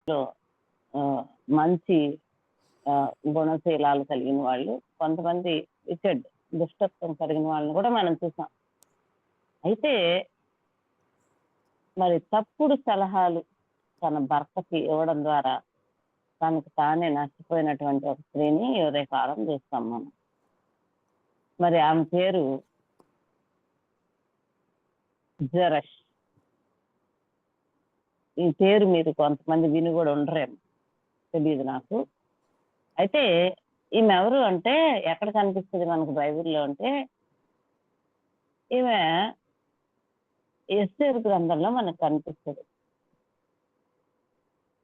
ఆ, మంచి గుణశీలాలు కలిగిన వాళ్ళు, కొంతమంది వికెడ్ దుష్టత్వం కలిగిన వాళ్ళని కూడా మనం చూసాం. అయితే మరి తప్పుడు సలహాలు తన భర్తకి ఇవ్వడం ద్వారా తనకు తానే నష్టపోయినటువంటి ఒక స్త్రీని ఈ ఉదయకాలం చూస్తాం మనం. మరి ఆమె పేరు జరష్. ఈ పేరు మీరు కొంతమంది విని కూడా ఉండరేమో, తెలియదు నాకు. అయితే ఈమె ఎవరు అంటే ఎక్కడ కనిపిస్తుంది మనకు బైబిల్లో అంటే, ఈమె ఎస్తేరు గ్రంథంలో మనకు కనిపిస్తుంది.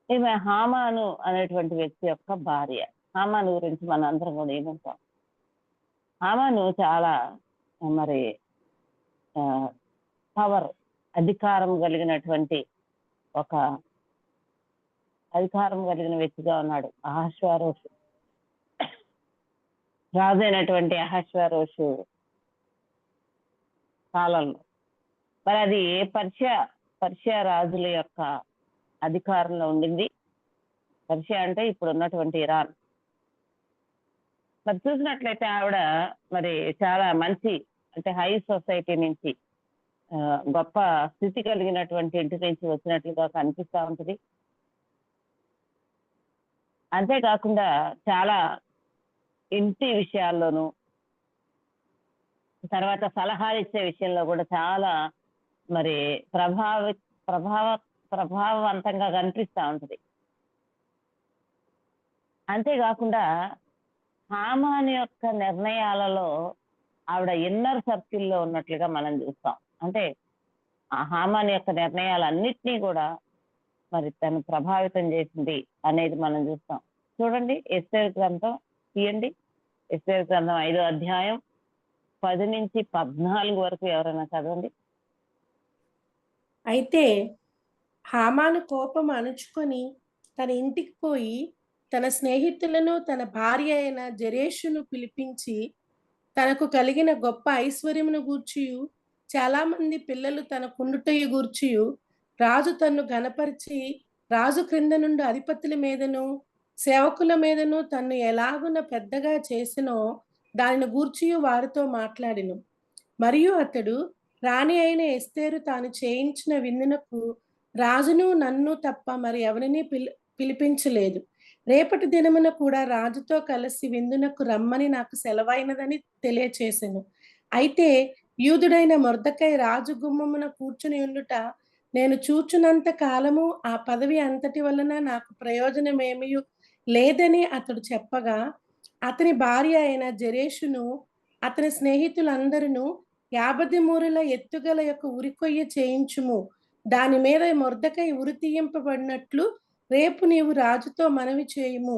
ఈమె హామాను అనేటువంటి వ్యక్తి యొక్క భార్య. హామాను గురించి మన అందరం కూడా ఏమంటాం. హామాను చాలా మరి పవర్, అధికారం కలిగినటువంటి ఒక అధికారం కలిగిన వ్యక్తిగా ఉన్నాడు. అహశ్వేరోషు, రాజు అయినటువంటి అహశ్వేరోషు కాలంలో. మరి అది పర్షియా రాజుల యొక్క అధికారంలో ఉండింది. పర్షియా అంటే ఇప్పుడు ఉన్నటువంటి ఇరాన్. మరి చూసినట్లయితే ఆవిడ మరి చాలా మంచి, అంటే హై సొసైటీ నుంచి, గొప్ప స్థితి కలిగినటువంటి ఇంటి నుంచి వచ్చినట్లుగా కనిపిస్తూ ఉంటుంది. అంతేకాకుండా చాలా ఇంటి విషయాల్లోనూ, తర్వాత సలహాలు ఇచ్చే విషయంలో కూడా చాలా మరి ప్రభావవంతంగా కనిపిస్తూ ఉంటుంది. అంతేకాకుండా హామాను యొక్క నిర్ణయాలలో ఆవిడ ఇన్నర్ సర్కిల్లో ఉన్నట్లుగా మనం చూస్తాం. అంటే ఆ హామాను యొక్క నిర్ణయాలన్నిటినీ కూడా మరి తను ప్రభావితం చేసింది అనేది మనం చూస్తాం. చూడండి, ఎస్తేరు గ్రంథం తీయండి. ఎస్తేరు గ్రంథం 5వ అధ్యాయం 10 నుంచి 14 వరకు ఎవరైనా చదవండి. అయితే హామాను కోపం అణుచుకొని తన ఇంటికి పోయి తన స్నేహితులను, తన భార్య అయిన జెరేషును పిలిపించి, తనకు కలిగిన గొప్ప ఐశ్వర్యమును గూర్చియు చాలా మంది పిల్లలు తనకుండుటయు గూర్చియు రాజు తన్ను ఘనపరిచి, రాజు క్రింద నుండి అధిపతుల మీదను సేవకుల మీదను తన్ను ఎలాగున పెద్దగా చేసినో దానిని గూర్చియు వారితో మాట్లాడెను. మరియు అతడు రాణి అయిన ఎస్తేరు తాను చేయించిన విందునకు రాజును నన్ను తప్ప మరి ఎవరిని పిలిపించలేదు. రేపటి దినమున కూడా రాజుతో కలిసి విందునకు రమ్మని నాకు సెలవైనదని తెలియచేసెను. అయితే యూదుడైన మొర్దెకై రాజు గుమ్మమున కూర్చుని ఉండుట నేను చూచునంత కాలము ఆ పదవి అంతటి వలన నాకు ప్రయోజనమేమీ లేదని అతడు చెప్పగా, అతని భార్య అయిన జెరేషును అతని స్నేహితులందరూ 50 మూరల ఎత్తుగల యొక్క ఉరికొయ్య చేయించుము, దాని మీద మొర్దెకై ఉరి తీయింపబడినట్లు రేపు నీవు రాజుతో మనవి చేయుము,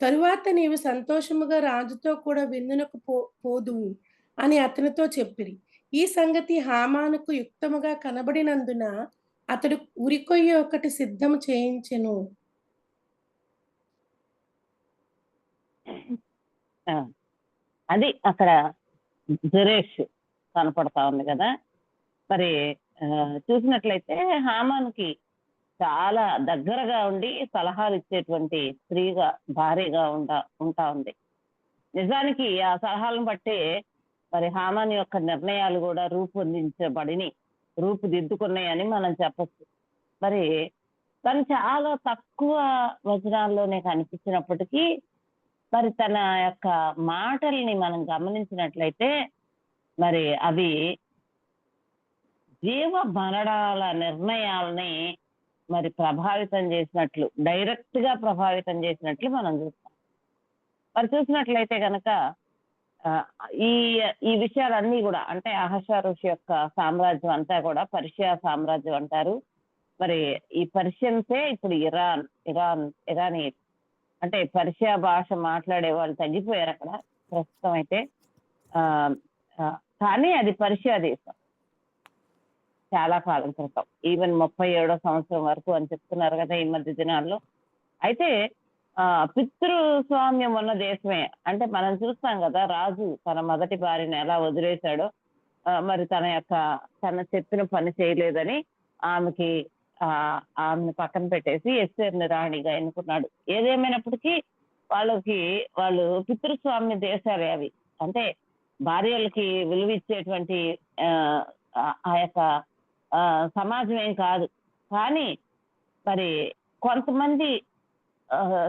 తరువాత నీవు సంతోషముగా రాజుతో కూడా విందునకు పోదువు అని అతనితో చెప్పిరి. ఈ సంగతి హామానుకు యుక్తముగా కనబడినందున అతడు ఉరికొయ్య ఒకటి సిద్ధము చేయించెను. అది అక్కడ జెరేష్ కనపడతా ఉంది కదా. మరి చూసినట్లయితే హామానుకి చాలా దగ్గరగా ఉండి సలహాలు ఇచ్చేటువంటి స్త్రీగా, భార్యగా ఉంటా ఉంది. నిజానికి ఆ సలహాలను బట్టే మరి హామాను యొక్క నిర్ణయాలు కూడా రూపుదిద్దుకున్నాయని మనం చెప్పచ్చు. మరి తను చాలా తక్కువ వచనాల్లోనే కనిపించినప్పటికీ మరి తన యొక్క మాటల్ని మనం గమనించినట్లయితే మరి అవి జీవ మరణాల నిర్ణయాలని మరి డైరెక్ట్ గా ప్రభావితం చేసినట్లు మనం చూస్తాం. మరి చూసినట్లయితే కనుక ఈ విషయాలన్నీ కూడా, అంటే అహశ్వేరోషు యొక్క సామ్రాజ్యం అంతా కూడా పర్షియా సామ్రాజ్యం అంటారు. మరి ఈ పర్షియన్సే ఇప్పుడు ఇరానియన్, అంటే పర్షియా భాష మాట్లాడే వాళ్ళు తగ్గిపోయారు అక్కడ ప్రస్తుతం అయితే. కానీ అది పర్షియా దేశం చాలా కాలం క్రితం, ఈవెన్ 37వ సంవత్సరం వరకు అని చెప్తున్నారు కదా ఈ మధ్య దినాల్లో. అయితే పితృస్వామ్యం ఉన్న దేశమే. అంటే మనం చూస్తాం కదా, రాజు తన మొదటి భార్యను ఎలా వదిలేశాడో, మరి తన చెప్పిన పని చేయలేదని ఆమెకి ఆమెను పక్కన పెట్టేసి ఎస్తేరుని రాణిగా ఎన్నుకున్నాడు. ఏదేమైనప్పటికీ వాళ్ళు పితృస్వామ్య దేశాలే అవి. అంటే భార్యలకి విలువిచ్చేటువంటి ఆహ్, ఆ యొక్క సమాజం ఏం కాదు. కానీ మరి కొంతమంది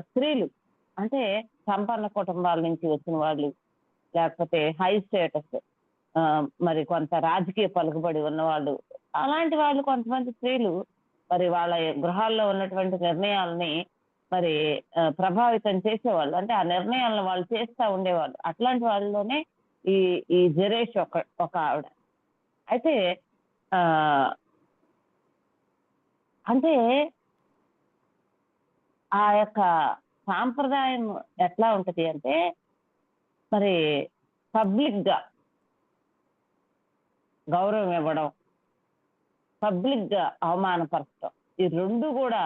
స్త్రీలు అంటే సంపన్న కుటుంబాల నుంచి వచ్చిన వాళ్ళు, లేకపోతే హై స్టేటస్ మరి కొంత రాజకీయ పలుకుబడి ఉన్నవాళ్ళు, అలాంటి వాళ్ళు కొంతమంది స్త్రీలు మరి వాళ్ళ గృహాల్లో ఉన్నటువంటి నిర్ణయాల్ని మరి ప్రభావితం చేసేవాళ్ళు. అంటే ఆ నిర్ణయాలను వాళ్ళు చేస్తా ఉండేవాళ్ళు. అట్లాంటి వాళ్ళలోనే ఈ ఈ జెరేష్ ఒక ఆవిడ. అయితే ఆహ్, అంటే ఆ యొక్క సాంప్రదాయం ఎట్లా ఉంటది అంటే మరి పబ్లిక్‌గా గౌరవం ఇవ్వడం, పబ్లిక్‌గా అవమానపరచడం. ఈ 2 గూడా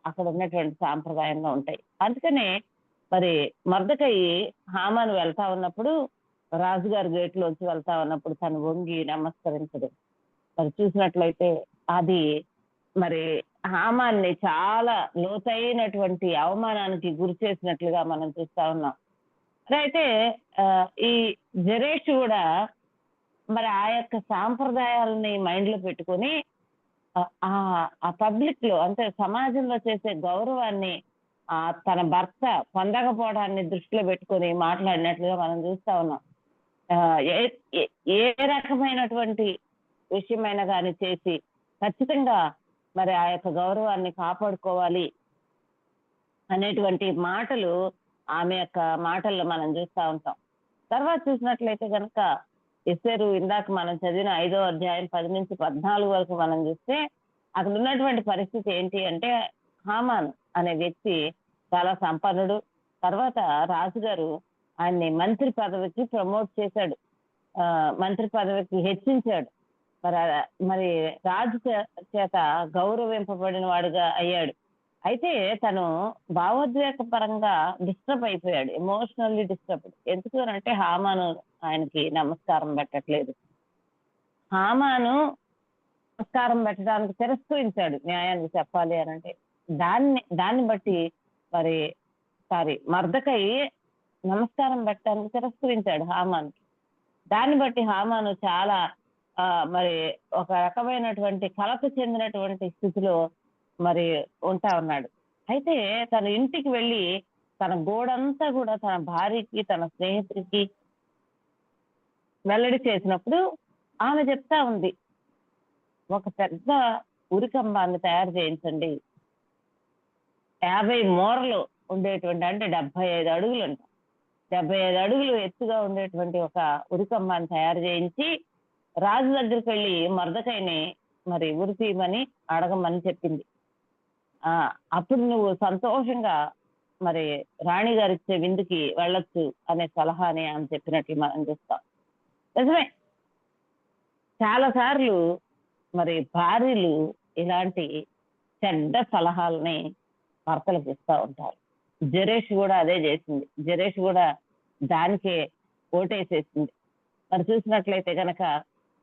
అక్కడ ఉన్నటువంటి సాంప్రదాయంగా ఉంటాయి. అందుకనే మరి మొర్దెకై హామాను వెళ్తా ఉన్నప్పుడు రాజుగారి గేట్‌లోంచి వెళ్తా ఉన్నప్పుడు తను వంగి నమస్కరించడం. మరి చూసినట్లయితే అది మరి హామాన్ని చాలా లోతైనటువంటి అవమానానికి గురి చేసినట్లుగా మనం చూస్తా ఉన్నాం. మరి అయితే ఈ జెరేష్ గూడా మరి ఆ యొక్క సాంప్రదాయాలని మైండ్‌లో పెట్టుకొని ఆ పబ్లిక్‌లో అంటే సమాజంలో చేసే గౌరవాన్ని తన భర్త పొందకపోవడాన్ని దృష్టిలో పెట్టుకొని మాట్లాడినట్లుగా మనం చూస్తా ఉన్నాం. ఏ ఏ ఏ రకమైనటువంటి విషయమైనా గాని చేసి ఖచ్చితంగా మరి ఆ యొక్క గౌరవాన్ని కాపాడుకోవాలి అనేటువంటి మాటలు ఆమె యొక్క మాటల్లో మనం చూస్తా ఉంటాం. తర్వాత చూసినట్లయితే గనక ఎస్తేరు ఇందాక మనం చదివిన 5వ అధ్యాయం 10-14 వరకు మనం చూస్తే అక్కడ ఉన్నటువంటి పరిస్థితి ఏంటి అంటే హామాన్ అనే వ్యక్తి చాలా సంపన్నుడు. తర్వాత రాజుగారు ఆయన్ని మంత్రి పదవికి ప్రమోట్ చేశాడు. మంత్రి పదవికి హెచ్చించాడు. మరి రాజు చేత గౌరవింపబడిన వాడుగా అయ్యాడు. అయితే తను భావోద్వేగ పరంగా డిస్టర్బ్ అయిపోయాడు. Emotionally disturbed. ఎందుకు అనంటే హామాను ఆయనకి నమస్కారం పెట్టట్లేదు. హామాను నమస్కారం పెట్టడానికి తిరస్కరించాడు న్యాయానికి చెప్పాలి అనంటే. దాన్ని బట్టి మరి మొర్దెకై నమస్కారం పెట్టడానికి తిరస్కరించాడు హామానుకి. దాన్ని బట్టి హామాను చాలా మరి ఒక రకమైనటువంటి కలత చెందినటువంటి స్థితిలో మరి ఉంటా ఉన్నాడు. అయితే తన ఇంటికి వెళ్ళి తన గోడంతా కూడా తన భార్యకి, తన స్నేహితుడికి వెల్లడి చేసినప్పుడు ఆమె చెప్తా ఉంది. ఒక పెద్ద ఉరికంబాన్ని తయారు చేయించండి. 50 మూరలు ఉండేటువంటి అంటే 75 అడుగులంట. 75 అడుగులు ఎత్తుగా ఉండేటువంటి ఒక ఉరికంబాన్ని తయారు చేయించి రాజు దగ్గరికెళ్ళి మొర్దెకైని మరి ఉరి తీయమని అడగమని చెప్పింది. అప్పుడు నువ్వు సంతోషంగా మరి రాణి గారిచ్చే విందుకి వెళ్ళొచ్చు అనే సలహాని ఆమె చెప్పినట్లు మనం చూస్తాం. నిజమే. చాలా సార్లు మరి భార్యలు ఇలాంటి చెడ్డ సలహాలని భర్తలకు ఇస్తా ఉంటారు. జెరేష్ కూడా అదే చేసింది. జెరేష్ కూడా దానికే ఓటేసేసింది. మరి చూసినట్లయితే గనక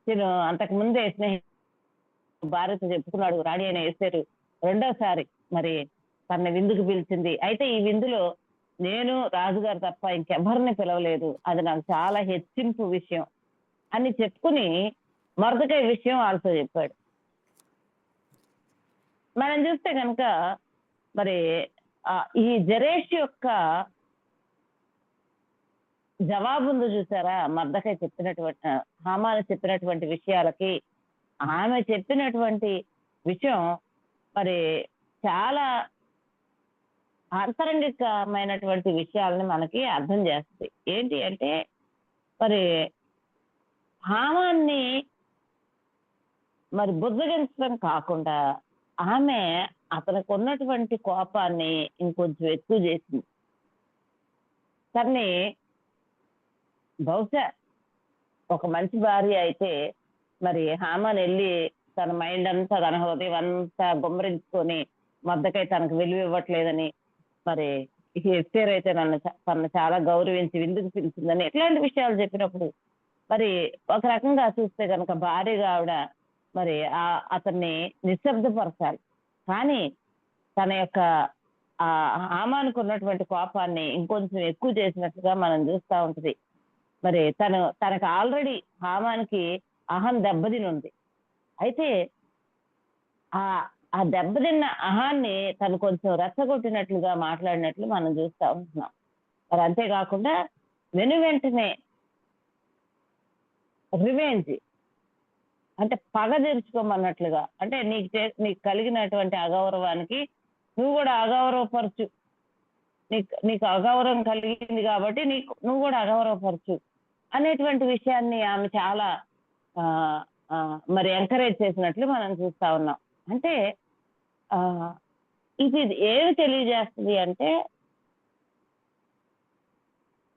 తిను అంతకు ముందే భార్యతో చెప్పుకున్నాడు. రాణి అయిన ఎస్తేరు రెండోసారి మరి తనని విందుకు పిలిచింది. అయితే ఈ విందులో నేను రాజుగారు తప్ప ఇంకెవరిని పిలవలేదు. అది నాకు చాలా హెచ్చింపు విషయం అని చెప్పుకుని మొర్దెకై విషయం వాళ్ళతో చెప్పాడు. మనం చూస్తే కనుక మరి ఈ జెరేష్ యొక్క జవాబుంది చూసారా? మొర్దెకై చెప్పినటువంటి హామాను చెప్పినటువంటి విషయాలకి ఆమె చెప్పినటువంటి విషయం మరి చాలా ఆంతరంగికమైనటువంటి విషయాలని మనకి అర్థం చేస్తుంది. ఏంటి అంటే మరి హామాన్ని మరి బుజ్జగించడం కాకుండా ఆమె అతనికి ఉన్నటువంటి కోపాన్ని ఇంకొంచెం ఎక్కువ చేసింది. తన్ని బహుశా ఒక మంచి భార్య అయితే మరి హామాన్ వెళ్ళి తన మైండ్ అంతా తన హృదయం అంతా గుమ్మరించుకొని మొర్దెకై తనకు విలువ ఇవ్వట్లేదని మరి ఎస్తేరు అయితే తనను చాలా గౌరవించి విందుకు పిలిచిందని ఇట్లాంటి విషయాలు చెప్పినప్పుడు మరి ఒక రకంగా చూస్తే కనుక భార్యగా ఆవిడ మరి అతన్ని నిశ్శబ్దపరచాలి. కానీ తన యొక్క ఆ హామానుకు ఉన్నటువంటి కోపాన్ని ఇంకొంచెం ఎక్కువ చేసినట్టుగా మనం చూస్తూ ఉంటుంది. మరి తనకు ఆల్రెడీ హామానికి అహం దెబ్బతిని ఉంది. అయితే ఆ ఆ దెబ్బతిన్న అహాన్ని తను కొంచెం రెచ్చగొట్టినట్లుగా మాట్లాడినట్లు మనం చూస్తూ ఉంటున్నాం. మరి అంతేకాకుండా వెంటనే రివెంజ్ అంటే పగ తీర్చుకోమన్నట్లుగా, అంటే నీకు కలిగినటువంటి అగౌరవానికి నువ్వు కూడా అగౌరవపరచు, నీకు అగౌరవం కలిగింది కాబట్టి నువ్వు కూడా అగౌరవపరచు అనేటువంటి విషయాన్ని ఆమె చాలా ఆ ఆ, మరి ఎంకరేజ్ చేసినట్లు మనం చూస్తా ఉన్నాం. అంటే ఆ ఇది ఏమి తెలియజేస్తుంది అంటే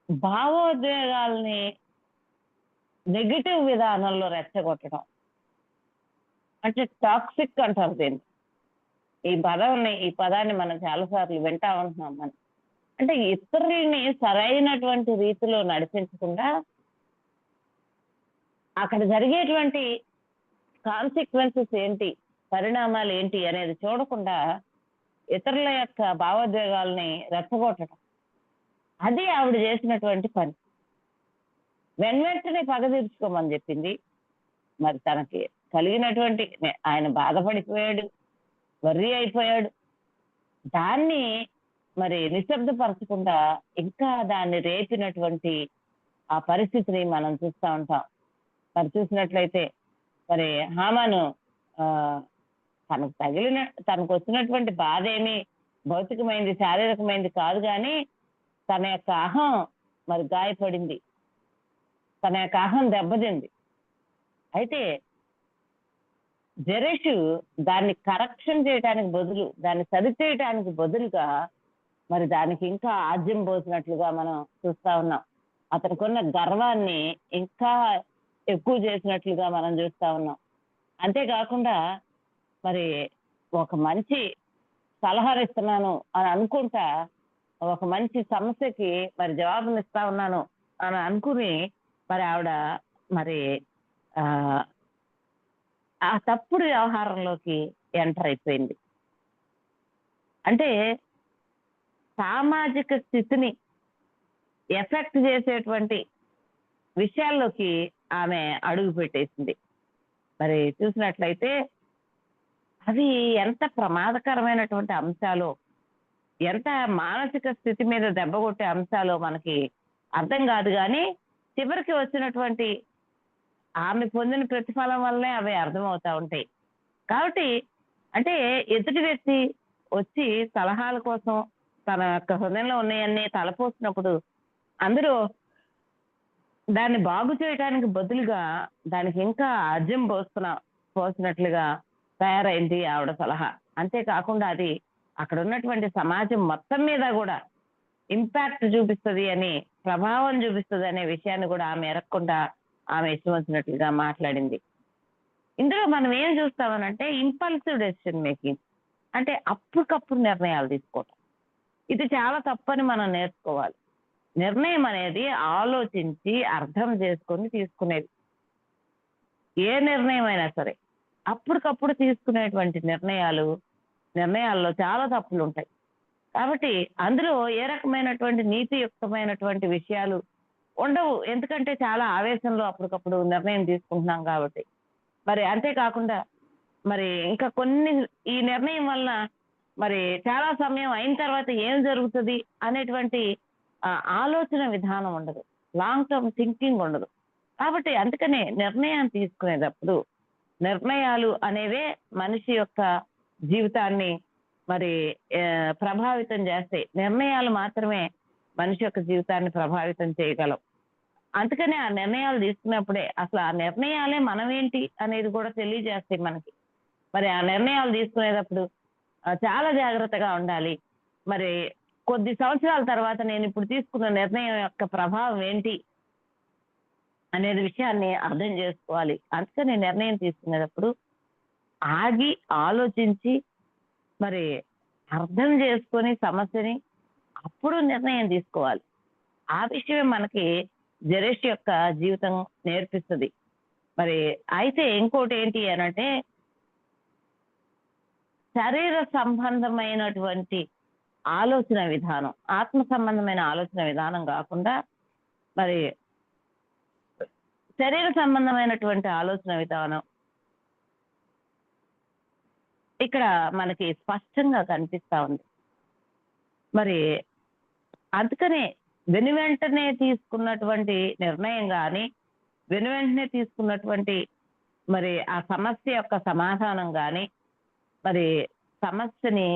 భావోద్వేగాల్ని నెగిటివ్ విధానంలో రెచ్చగొట్టడం, అంటే టాక్సిక్ అంటారు దీన్ని. ఈ పదాన్ని మనం చాలాసార్లు వింటా ఉంటున్నాం మనం. అంటే ఇతరుల్ని సరైనటువంటి రీతిలో నడిపించకుండా అక్కడ జరిగేటువంటి కాన్సిక్వెన్సెస్ ఏంటి, పరిణామాలు ఏంటి అనేది చూడకుండా ఇతరుల యొక్క భావోద్వేగాల్ని రెచ్చగొట్టడం, అది ఆవిడ చేసినటువంటి పని. వెంటనే పగ తీర్చుకోమని చెప్పింది. మరి తనకి కలిగినటువంటి ఆయన బాధపడిపోయాడు, వర్రీ అయిపోయాడు. దాన్ని మరి నిశ్శబ్దపరచకుండా ఇంకా దాన్ని రేపినటువంటి ఆ పరిస్థితిని మనం చూస్తూ ఉంటాం. మరి చూసినట్లయితే మరి హామాను ఆ తనకు వచ్చినటువంటి బాధ ఏమి భౌతికమైంది, శారీరకమైంది కాదు, కానీ తన యొక్క అహం మరి గాయపడింది, తన యొక్క అహం దెబ్బతింది. అయితే జెరెషు దాన్ని కరెక్షన్ చేయడానికి బదులు, దాన్ని సరిచేయడానికి బదులుగా మరి దానికి ఇంకా ఆజ్యం పోసినట్లుగా మనం చూస్తా ఉన్నాం. అతనికున్న గర్వాన్ని ఇంకా ఎక్కువ చేసినట్లుగా మనం చూస్తా ఉన్నాం. అంతేకాకుండా మరి ఒక మంచి సలహాలు ఇస్తున్నాను అని అనుకుంటా, ఒక మంచి సమస్యకి మరి జవాబునిస్తా ఉన్నాను అని అనుకుని మరి ఆవిడ మరి ఆ ఆ తప్పుడు వ్యవహారంలోకి ఎంటర్ అయిపోయింది. అంటే సామాజిక స్థితిని ఎఫెక్ట్ చేసేటువంటి విషయాల్లోకి ఆమె అడుగు పెట్టేసింది. మరి చూసినట్లయితే అవి ఎంత ప్రమాదకరమైనటువంటి అంశాలు, ఎంత మానసిక స్థితి మీద దెబ్బ కొట్టే అంశాలు మనకి అర్థం కాదు, కానీ చివరికి వచ్చినటువంటి ఆమె పొందిన ప్రతిఫలం వల్లనే అవి అర్థమవుతా ఉంటాయి. కాబట్టి అంటే ఎదుటి వ్యక్తి వచ్చి సలహాల కోసం తన యొక్క హృదయంలో ఉన్నాయన్నీ తలపోసినప్పుడు అందరూ దాన్ని బాగు చేయడానికి బదులుగా దానికి ఇంకా అర్జం పోసినట్లుగా తయారైంది ఆవిడ సలహా. అంతేకాకుండా అది అక్కడ ఉన్నటువంటి సమాజం మొత్తం మీద కూడా ఇంపాక్ట్ చూపిస్తుంది అని, ప్రభావం చూపిస్తుంది అనే విషయాన్ని కూడా ఆమె ఎరగకుండా ఆమె ఇష్టం వచ్చినట్లుగా మాట్లాడింది. ఇందులో మనం ఏం చూస్తామనంటే ఇంపల్సివ్ డెసిషన్ మేకింగ్, అంటే అప్పటికప్పుడు నిర్ణయాలు తీసుకోవటం. ఇది చాలా తప్పని మనం నేర్చుకోవాలి. నిర్ణయం అనేది ఆలోచించి అర్థం చేసుకొని తీసుకునేది. ఏ నిర్ణయం అయినా సరే అప్పటికప్పుడు తీసుకునేటువంటి నిర్ణయాల్లో చాలా తప్పులు ఉంటాయి. కాబట్టి అందులో ఏ రకమైనటువంటి నీతియుక్తమైనటువంటి విషయాలు ఉండవు. ఎందుకంటే చాలా ఆవేశంలో అప్పటికప్పుడు నిర్ణయం తీసుకుంటున్నాం కాబట్టి. మరి అంతేకాకుండా మరి ఇంకా ఈ నిర్ణయం వలన మరి చాలా సమయం అయిన తర్వాత ఏం జరుగుతుంది అనేటువంటి ఆలోచన విధానం ఉండదు, లాంగ్ టర్మ్ థింకింగ్ ఉండదు. కాబట్టి అందుకనే నిర్ణయం తీసుకునేటప్పుడు నిర్ణయాలు అనేవే మనిషి యొక్క జీవితాన్ని మరి ప్రభావితం చేస్తాయి. నిర్ణయాలు మాత్రమే మనిషి యొక్క జీవితాన్ని ప్రభావితం చేయగలం. అందుకనే ఆ నిర్ణయాలు తీసుకున్నప్పుడే అసలు ఆ నిర్ణయాలే మనమేంటి అనేది కూడా తెలియజేస్తాయి మనకి. మరి ఆ నిర్ణయాలు తీసుకునేటప్పుడు చాలా జాగ్రత్తగా ఉండాలి. మరి కొద్ది సంవత్సరాల తర్వాత నేను ఇప్పుడు తీసుకున్న నిర్ణయం యొక్క ప్రభావం ఏంటి అనేది విషయాన్ని అర్థం చేసుకోవాలి. అందుకని నిర్ణయం తీసుకునేటప్పుడు ఆగి ఆలోచించి మరి అర్థం చేసుకొని సమస్యని అప్పుడు నిర్ణయం తీసుకోవాలి. ఆ విషయమే మనకి జెరెష్ యొక్క జీవితం నేర్పిస్తుంది. మరి అయితే ఇంకోటి ఏంటి అనంటే శరీర సంబంధమైనటువంటి ఆలోచన విధానం, ఆత్మ సంబంధమైన ఆలోచన విధానం కాకుండా మరి శరీర సంబంధమైనటువంటి ఆలోచన విధానం ఇక్కడ మనకి స్పష్టంగా కనిపిస్తా ఉంది. మరి అందుకనే వెనువెంటనే తీసుకున్నటువంటి నిర్ణయం గాని, వెనువెంటనే తీసుకున్నటువంటి మరి ఆ సమస్య యొక్క సమాధానం గాని, మరి సమస్యని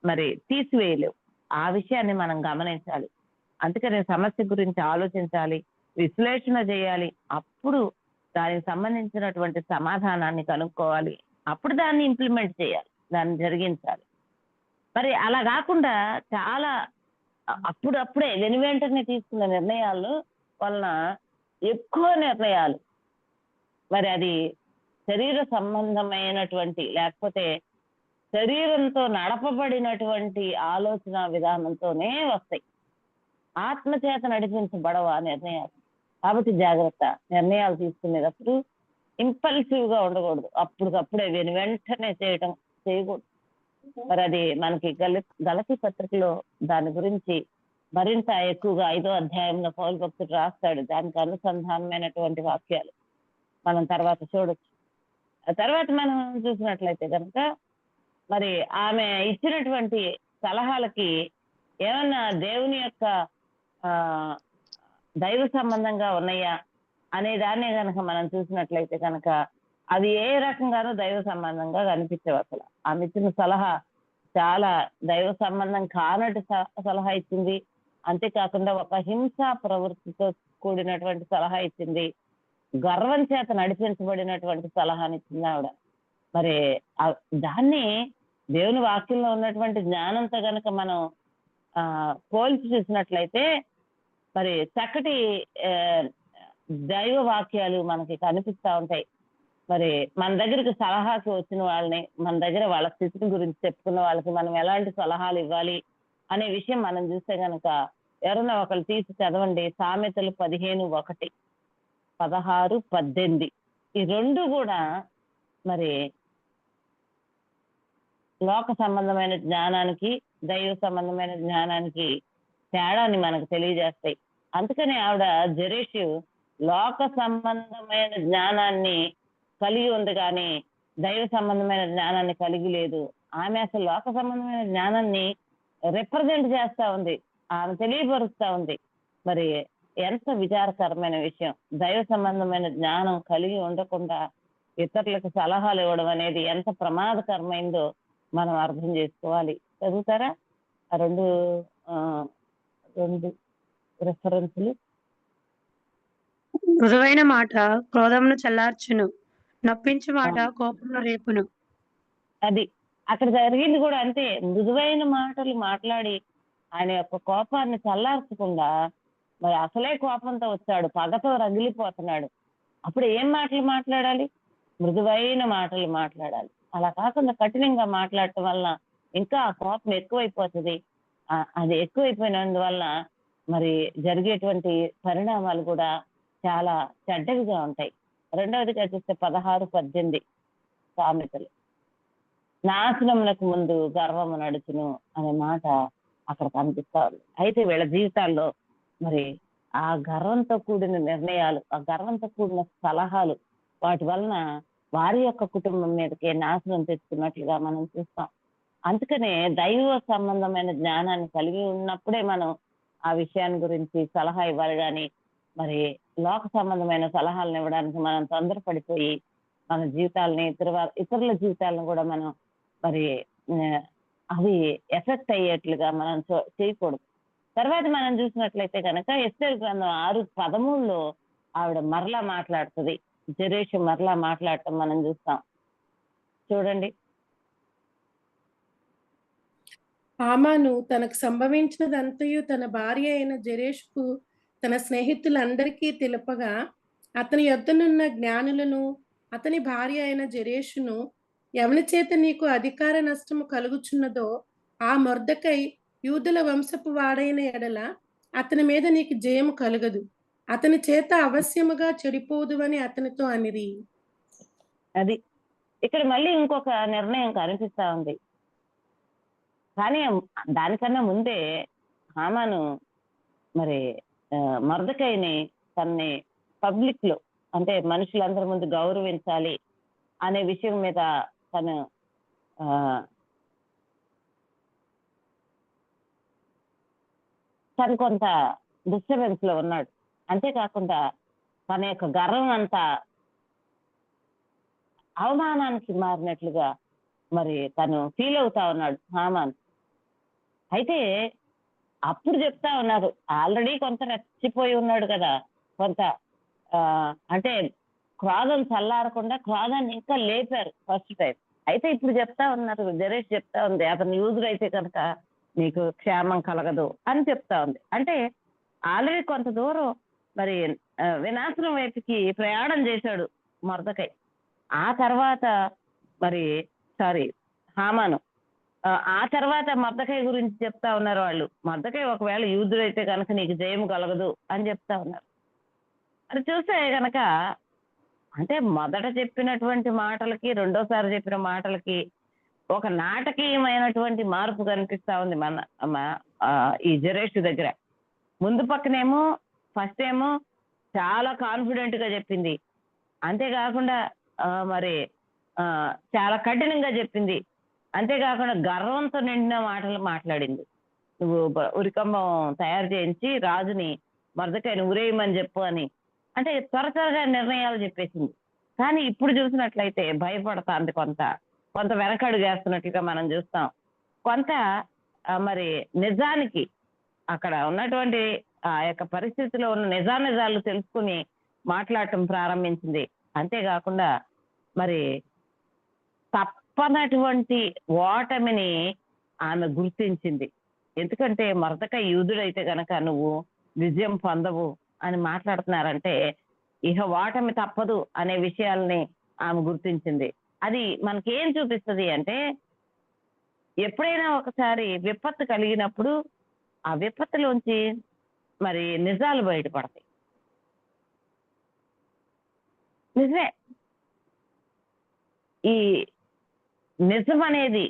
మరి తీసివేయలేవు. ఆ విషయాన్ని మనం గమనించాలి. అందుకనే సమస్య గురించి ఆలోచించాలి, విశ్లేషణ చేయాలి. అప్పుడు దానికి సంబంధించినటువంటి సమాధానాన్ని కనుక్కోవాలి. అప్పుడు దాన్ని ఇంప్లిమెంట్ చేయాలి, దాన్ని జరిగించాలి. మరి అలా కాకుండా చాలా అప్పుడప్పుడే వెనువెంటనే తీసుకున్న నిర్ణయాలు వలన ఎక్కువ నిర్ణయాలు మరి అది శరీర సంబంధమైనటువంటి లేకపోతే శరీరంతో నడపబడినటువంటి ఆలోచన విధానంతోనే వస్తాయి. ఆత్మ చేత నడిపించబడవు ఆ నిర్ణయాలు. కాబట్టి జాగ్రత్త. నిర్ణయాలు తీసుకునేటప్పుడు ఇంపల్సివ్ గా ఉండకూడదు. అప్పటికప్పుడే వెంటనే చేయకూడదు. మరి అది మనకి గలతీ పత్రికలో దాని గురించి మరింత ఎక్కువగా 5వ అధ్యాయంలో పౌలు భక్తుడు రాస్తాడు. దానికి అనుసంధానమైనటువంటి వాక్యాలు మనం తర్వాత చూడొచ్చు. ఆ తర్వాత మనం చూసినట్లయితే కనుక మరి ఆమె ఇచ్చినటువంటి సలహాలకి ఏమన్నా దేవుని యొక్క ఆ దైవ సంబంధంగా ఉన్నాయా అనే దాన్ని కనుక మనం చూసినట్లయితే కనుక అది ఏ రకంగానూ దైవ సంబంధంగా కనిపించవు. అసలు ఆమె ఇచ్చిన సలహా చాలా దైవ సంబంధం కానట్టు సలహా ఇచ్చింది. అంతేకాకుండా ఒక హింసా ప్రవృత్తితో కూడినటువంటి సలహా ఇచ్చింది. గర్వం చేత నడిపించబడినటువంటి సలహానిచ్చింది ఆవిడ. మరి దాన్ని దేవుని వాక్యంలో ఉన్నటువంటి జ్ఞానంతో గనక మనం పోల్చి చూసినట్లయితే మరి చక్కటి దైవ వాక్యాలు మనకి కనిపిస్తా ఉంటాయి. మరి మన దగ్గరికి సలహాకి వచ్చిన వాళ్ళని, మన దగ్గర వాళ్ళ స్థితిని గురించి చెప్పుకున్న వాళ్ళకి మనం ఎలాంటి సలహాలు ఇవ్వాలి అనే విషయం మనం చూస్తే గనక ఎవరన్నా ఒకళ్ళు తీసి చదవండి. సామెతలు 15:1, 16, 18 ఈ రెండు కూడా మరి లోక సంబంధమైన జ్ఞానానికి, దైవ సంబంధమైన జ్ఞానానికి తేడాన్ని మనకు తెలియజేస్తాయి. అందుకని ఆవిడ జెరెషు లోక సంబంధమైన జ్ఞానాన్ని కలిగి ఉంది కానీ దైవ సంబంధమైన జ్ఞానాన్ని కలిగి లేదు. ఆమె అసలు లోక సంబంధమైన జ్ఞానాన్ని రిప్రజెంట్ చేస్తా ఉంది, ఆమె తెలియపరుస్తా ఉంది. మరి ఎంత విచారకరమైన విషయం. దైవ సంబంధమైన జ్ఞానం కలిగి ఉండకుండా ఇతరులకు సలహాలు ఇవ్వడం అనేది ఎంత ప్రమాదకరమైందో మనం అర్థం చేసుకోవాలి. చదువుతారా ఆ రెండు రెఫరెన్స్లు? మృదువైన మాట క్రోధమును చల్లార్చును, నొప్పించు మాట కోపమును రేపును. అది అక్కడ జరిగింది కూడా అంతే. మృదువైన మాటలు మాట్లాడి ఆయన యొక్క కోపాన్ని చల్లార్చకుండా మరి అసలే కోపంతో వచ్చాడు, పగతో రగిలిపోతున్నాడు. అప్పుడు ఏం మాటలు మాట్లాడాలి? మృదువైన మాటలు మాట్లాడాలి. అలా కాకుండా కఠినంగా మాట్లాడటం వలన ఇంకా ఆ కోపం ఎక్కువైపోతుంది. అది ఎక్కువైపోయినందువల్ల మరి జరిగేటువంటి పరిణామాలు కూడా చాలా చెడ్డవిగా ఉంటాయి. రెండవదిగా చూస్తే 16, 18 సామెతలు. నాశనములకు ముందు గర్వము నడుచును అనే మాట అక్కడ కనిపిస్తా ఉంది. అయితే వీళ్ళ జీవితాల్లో మరి ఆ గర్వంతో కూడిన నిర్ణయాలు, ఆ గర్వంతో కూడిన సలహాలు వాటి వలన వారి యొక్క కుటుంబం మీదకే నాశనం తెచ్చుకున్నట్లుగా మనం చూస్తాం. అందుకనే దైవ సంబంధమైన జ్ఞానాన్ని కలిగి ఉన్నప్పుడే మనం ఆ విషయాన్ని గురించి సలహా ఇవ్వాలి. కానీ మరి లోక సంబంధమైన సలహాలను ఇవ్వడానికి మనం తొందరపడిపోయి మన జీవితాలని ఇతరుల జీవితాలను కూడా మనం మరి అవి ఎఫెక్ట్ అయ్యేట్లుగా మనం చేయకూడదు. తర్వాత మనం చూసినట్లయితే కనుక ఎస్తేరు గ్రంథం 6:13 ఆవిడ మరలా మాట్లాడుతుంది. జెరెషు మరలా మాట్లాడటం మనం చూస్తాం. చూడండి. హామాను తనకు సంభవించినదంతయు తన భార్య అయిన జెరెషుకు తన స్నేహితులందరికీ తెలుపగా అతని యొద్దనున్న జ్ఞానులను అతని భార్య అయిన జెరెషును ఎవని చేత నీకు అధికార నష్టము కలుగుచున్నదో ఆ మొర్దెకై యూదుల వంశపు వాడైన ఎడల అతని మీద నీకు జయము కలగదు, అతని చేత అవశ్యముగా చెడిపోదువని అతనితో అనిరి. అది ఇక్కడ మళ్ళీ ఇంకొక నిర్ణయం కనిపిస్తా ఉంది. కానీ దానికన్నా ముందే హామాను మరి మొర్దెకైని తనని పబ్లిక్ లో, అంటే మనుషులందరి ముందు గౌరవించాలి అనే విషయం మీద తను ఆ, తను కొంత డిస్టర్బెన్స్ లో ఉన్నాడు. అంతేకాకుండా తన యొక్క గర్వం అంతా అవమానానికి మారినట్లుగా మరి తను ఫీల్ అవుతా ఉన్నాడు హామాన్. అయితే అప్పుడు చెప్తా ఉన్నారు, ఆల్రెడీ కొంత రెచ్చిపోయి ఉన్నాడు కదా, కొంత ఆ, అంటే క్రోధం చల్లారకుండా క్రోధాన్ని ఇంకా లేపారు ఫస్ట్ టైం. అయితే ఇప్పుడు చెప్తా ఉన్నారు, జరేష్ చెప్తా ఉంది, అతను యూదుడు అయితే కనుక నీకు క్షేమం కలగదు అని చెప్తా ఉంది. అంటే ఆల్రెడీ కొంత దూరం మరి వినాశనం వైపుకి ప్రయాణం చేశాడు మొర్దెకై. ఆ తర్వాత మరి సారీ హామాను ఆ తర్వాత మొర్దెకై గురించి చెప్తా ఉన్నారు వాళ్ళు. మొర్దెకై ఒకవేళ యూదుడైతే కనుక నీకు జయం కలగదు అని చెప్తా ఉన్నారు. అది చూస్తే గనక అంటే మొదట చెప్పినటువంటి మాటలకి రెండోసారి చెప్పిన మాటలకి ఒక నాటకీయమైనటువంటి మార్పు కనిపిస్తా ఉంది ఈ జరేష్ దగ్గర. ముందు పక్కనేమో ఫస్ట్ ఏమో చాలా కాన్ఫిడెంట్ గా చెప్పింది, అంతేకాకుండా మరి చాలా కఠినంగా చెప్పింది, అంతేకాకుండా గర్వంతో నిండిన మాటలు మాట్లాడింది. నువ్వు ఉరికంబం తయారు చేయించి రాజుని మొర్దెకైని ఉరేయమని చెప్పు అని, అంటే త్వరగా నిర్ణయాలు చెప్పేసింది. కానీ ఇప్పుడు చూసినట్లయితే భయపడతాంది, కొంత వెనకడుగు వేస్తున్నట్లుగా మనం చూస్తాం. కొంత మరి నిజానికి అక్కడ ఉన్నటువంటి ఆ యొక్క పరిస్థితిలో ఉన్న నిజాలు తెలుసుకుని మాట్లాడటం ప్రారంభించింది. అంతేకాకుండా మరి తప్పనటువంటి ఓటమిని ఆమె గుర్తించింది. ఎందుకంటే మొర్దెకై యూదుడైతే గనక నువ్వు విజయం పొందవు అని మాట్లాడుతున్నారంటే ఇహ ఓటమి తప్పదు అనే విషయాల్ని ఆమె గుర్తించింది. అది మనకేం చూపిస్తుంది అంటే, ఎప్పుడైనా ఒకసారి విపత్తు కలిగినప్పుడు ఆ విపత్తులోంచి మరి నిజాలు బయటపడతాయి. నిజమే, ఈ నిజం అనేది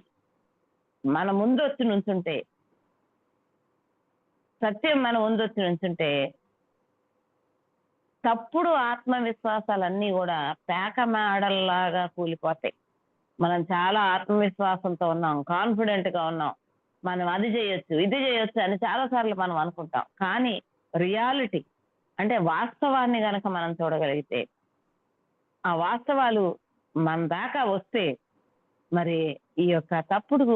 మన ముందు వచ్చి నుంచుంటే, సత్యం మన ముందు వచ్చి నుంచుంటే తప్పుడు ఆత్మవిశ్వాసాలన్నీ కూడా పేక మేడల్లాగా కూలిపోతాయి. మనం చాలా ఆత్మవిశ్వాసంతో ఉన్నాం, కాన్ఫిడెంట్ గా ఉన్నాం, మనం అది చేయొచ్చు ఇది చేయొచ్చు అని చాలా సార్లు మనం అనుకుంటాం. కానీ రియాలిటీ అంటే వాస్తవాన్ని గనక మనం చూడగలిగితే, ఆ వాస్తవాలు మన దాకా వస్తే మరి ఈ యొక్క తప్పుడు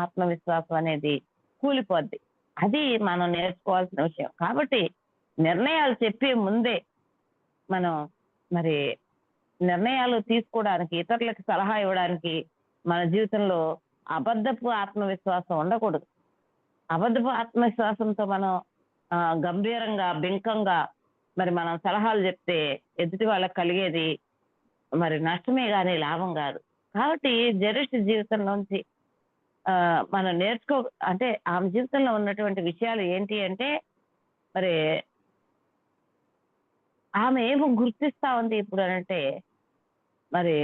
ఆత్మవిశ్వాసం అనేది కూలిపోద్ది. అది మనం నేర్చుకోవాల్సిన విషయం. కాబట్టి నిర్ణయాలు చెప్పే ముందే మనం మరి నిర్ణయాలు తీసుకోవడానికి, ఇతరులకు సలహా ఇవ్వడానికి మన జీవితంలో అబద్ధపు ఆత్మవిశ్వాసం ఉండకూడదు. అబద్ధపు ఆత్మవిశ్వాసంతో మనం గంభీరంగా బింకంగా మరి మనం సలహాలు చెప్తే ఎదుటి వాళ్ళకి కలిగేది మరి నష్టమే కానీ లాభం కాదు. కాబట్టి జరేష్ జీవితంలోంచి మనం అంటే ఆమె జీవితంలో ఉన్నటువంటి విషయాలు ఏంటి అంటే, మరి ఆమె ఏమో గుర్తిస్తా ఉంది ఇప్పుడు అంటే, మరి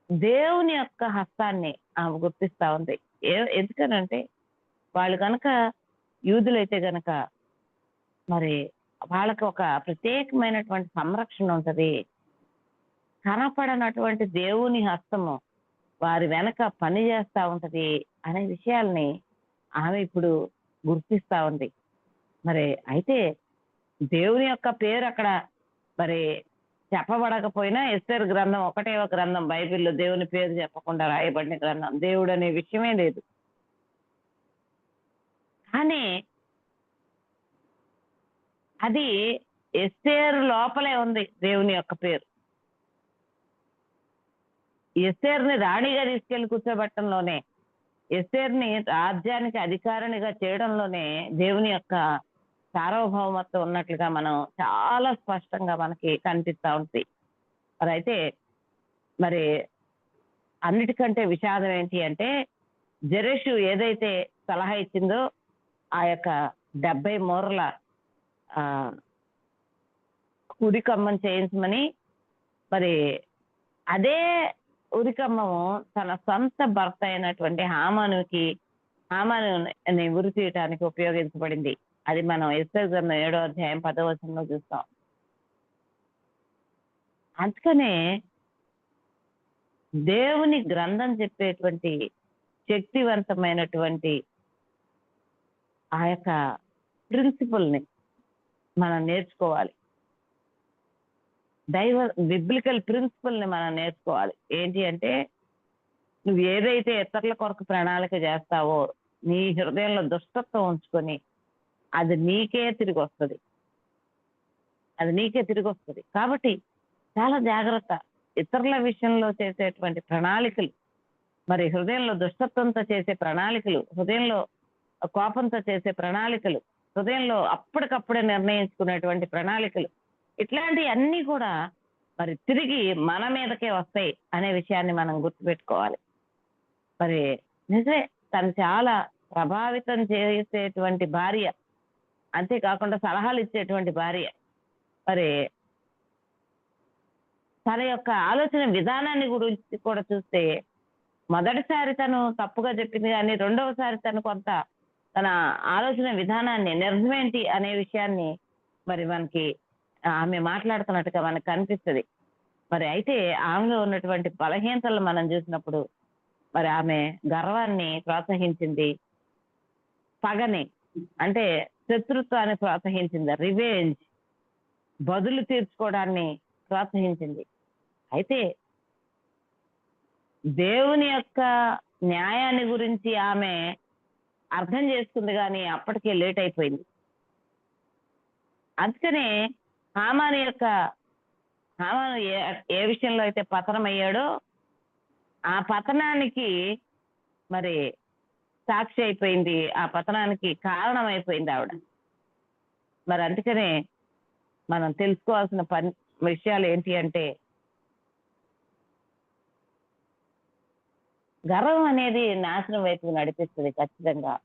దేవుని యొక్క హస్తాన్ని ఆమె గుర్తిస్తా ఉంది. ఎందుకనంటే వాళ్ళు కనుక యూదులైతే గనక మరి వాళ్ళకి ఒక ప్రత్యేకమైనటువంటి సంరక్షణ ఉంటది. కనపడనటువంటి దేవుని హస్తము వారి వెనక పని చేస్తా ఉంటది అనే విషయాల్ని ఆమె ఇప్పుడు గుర్తిస్తా ఉంది. మరి అయితే దేవుని యొక్క పేరు అక్కడ మరి చెప్పబడకపోయినా, ఎస్తేరు గ్రంథం ఒకటే ఒక గ్రంథం బైబిల్లో దేవుని పేరు చెప్పకుండా రాయబడిన గ్రంథం. దేవుడు అనే విషయమే లేదు. కానీ అది ఎస్తేరు లోపలే ఉంది దేవుని యొక్క పేరు. ఎస్తేరుని రాణిగా తీసుకెళ్లి కూర్చోబెట్టడంలోనే, ఎస్తేరుని రాజ్యానికి అధికారినిగా చేయడంలోనే దేవుని యొక్క సార్వభౌమత్వం ఉన్నట్లుగా మనం చాలా స్పష్టంగా మనకి కనిపిస్తా ఉంది. మరి అయితే మరి అన్నిటికంటే విషాదం ఏంటి అంటే, జరేషు ఏదైతే సలహా ఇచ్చిందో ఆ యొక్క 70 మూరల కుడి కమ్మం చేయించమని, మరి అదే ఉరికమ్మము తన సొంత భర్త అయినటువంటి హామానుని ఉరి తీయటానికి ఉపయోగించబడింది. అది మనం ఎస్తేర్ గ్రంథం 7వ అధ్యాయం 10వ వచనంలో చూస్తాం. అందుకనే దేవుని గ్రంథం చెప్పేటువంటి శక్తివంతమైనటువంటి ఆ యొక్క ప్రిన్సిపల్ని మనం నేర్చుకోవాలి. బిబ్లికల్ ప్రిన్సిపల్ని మనం నేర్చుకోవాలి. ఏంటి అంటే, నువ్వు ఏదైతే ఇతరుల కొరకు ప్రణాళిక చేస్తావో నీ హృదయంలో దుష్టత్వం ఉంచుకొని అది నీకే తిరిగి వస్తుంది. కాబట్టి చాలా జాగ్రత్త. ఇతరుల విషయంలో చేసేటువంటి ప్రణాళికలు, మరి హృదయంలో దుష్టత్వంతో చేసే ప్రణాళికలు, హృదయంలో కోపంతో చేసే ప్రణాళికలు, హృదయంలో అప్పటికప్పుడే నిర్ణయించుకునేటువంటి ప్రణాళికలు, ఇట్లాంటివి అన్నీ కూడా మరి తిరిగి మన మీదకే వస్తాయి అనే విషయాన్ని మనం గుర్తుపెట్టుకోవాలి. మరి నిజమే, తను చాలా ప్రభావితం చేసేటువంటి భార్య, అంతేకాకుండా సలహాలు ఇచ్చేటువంటి భార్య. మరి తన యొక్క ఆలోచన విధానాన్ని గురించి కూడా చూస్తే, మొదటిసారి తను తప్పుగా చెప్పింది కానీ రెండవసారి తను కొంత తన ఆలోచన విధానాన్ని నిజమేంటి అనే విషయాన్ని మరి మనకి ఆమె మాట్లాడుతున్నట్టుగా మనకు కనిపిస్తుంది. మరి అయితే ఆమెలో ఉన్నటువంటి బలహీనతలు మనం చూసినప్పుడు మరి ఆమె గర్వాన్ని ప్రోత్సహించింది, పగని అంటే శత్రుత్వాన్ని ప్రోత్సహించింది, రివెంజ్ బదులు తీర్చుకోవడాన్ని ప్రోత్సహించింది. అయితే దేవుని యొక్క న్యాయాన్ని గురించి ఆమె అర్థం చేసుకుంది కానీ అప్పటికే లేట్ అయిపోయింది. అందుకనే హామాను ఏ విషయంలో అయితే పతనం అయ్యాడో ఆ పతనానికి మరి సాక్షి అయిపోయింది, ఆ పతనానికి కారణం అయిపోయింది ఆవిడ. మరి అందుకనే మనం తెలుసుకోవాల్సిన విషయాలు ఏంటి అంటే, గర్వం అనేది నాశనం వైపు నడిపిస్తుంది ఖచ్చితంగా.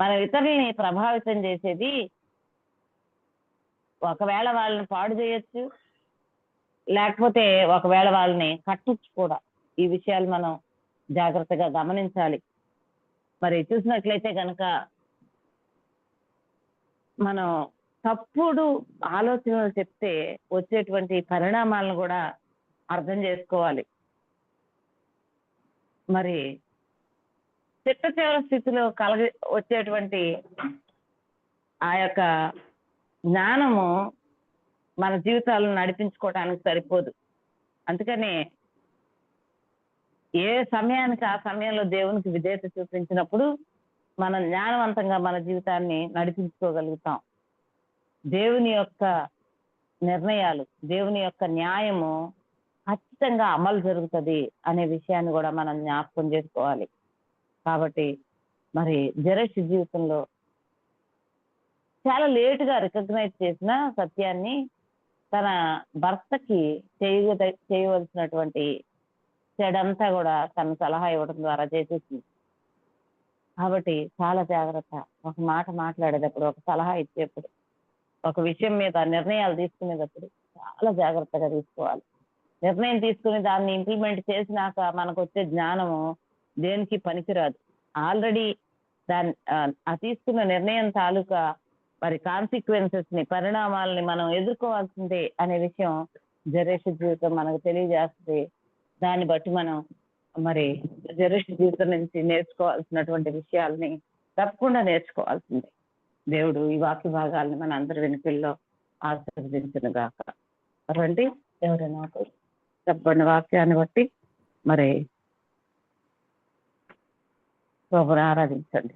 మన ఇతరులని ప్రభావితం చేసేది ఒకవేళ వాళ్ళని పాడు చేయొచ్చు, లేకపోతే ఒకవేళ వాళ్ళని కట్టొచ్చు కూడా. ఈ విషయాలు మనం జాగ్రత్తగా గమనించాలి. మరి చూసినట్లయితే కనుక మనం తప్పుడు ఆలోచనలు చెప్తే వచ్చేటువంటి పరిణామాలను కూడా అర్థం చేసుకోవాలి. మరి చిట్ట చివరి స్థితిలో వచ్చేటువంటి ఆ యొక్క జ్ఞానము మన జీవితాలను నడిపించుకోవడానికి సరిపోదు. అందుకనే ఏ సమయానికి ఆ సమయంలో దేవునికి విధేయత చూపించినప్పుడు మనం జ్ఞానవంతంగా మన జీవితాన్ని నడిపించుకోగలుగుతాం. దేవుని యొక్క నిర్ణయాలు, దేవుని యొక్క న్యాయము ఖచ్చితంగా అమలు జరుగుతుంది అనే విషయాన్ని కూడా మనం జ్ఞాపకం చేసుకోవాలి. కాబట్టి మరి జెరెష్ జీవితంలో చాలా లేటుగా రికగ్నైజ్ చేసిన సత్యాన్ని తన భర్తకి చేయవలసినటువంటి చెడంతా కూడా తన సలహా ఇవ్వడం ద్వారా చేసేసింది. కాబట్టి చాలా జాగ్రత్త. ఒక మాట మాట్లాడేటప్పుడు, ఒక సలహా ఇచ్చేప్పుడు, ఒక విషయం మీద నిర్ణయాలు తీసుకునేటప్పుడు చాలా జాగ్రత్తగా తీసుకోవాలి. నిర్ణయం తీసుకుని దాన్ని ఇంప్లిమెంట్ చేసినాక మనకు వచ్చే జ్ఞానము దేనికి పనికిరాదు. ఆల్రెడీ ఆ తీసుకున్న నిర్ణయం తాలూకా మరి కాన్సిక్వెన్సెస్ ని, పరిణామాలని మనం ఎదుర్కోవాల్సిందే అనే విషయం జెరెష్ జీవితం మనకు తెలియజేస్తుంది. దాన్ని బట్టి మనం మరి జెరెష్ జీవితం నుంచి నేర్చుకోవాల్సినటువంటి విషయాల్ని తప్పకుండా నేర్చుకోవాల్సిందే. దేవుడు ఈ వాక్య భాగాల్ని మన అందరి వెనుకల్లో ఆశీర్వదించును గాక. అటువంటి ఎవరైనా చెప్పండి వాక్యాన్ని బట్టి మరి ప్రభువుని ఆరాధించండి.